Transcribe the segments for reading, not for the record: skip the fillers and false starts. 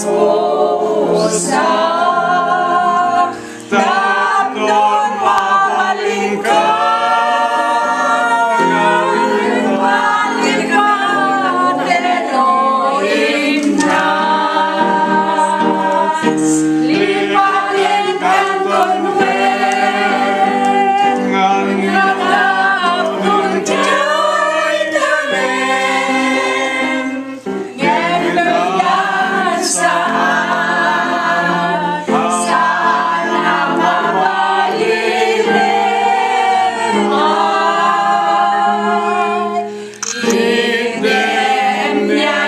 pusa. Tapnon mabaling ka, balik ka, teloin na. Lipatin kanton wen, nganapun kay damen, ngemberian saan, sana mabalirin ay idem niya.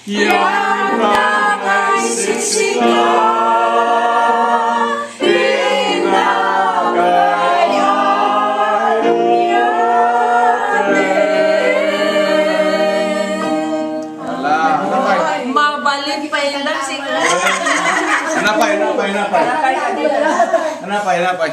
Yang nangay sisika, mabalik pa yun lang sila. Hanapay.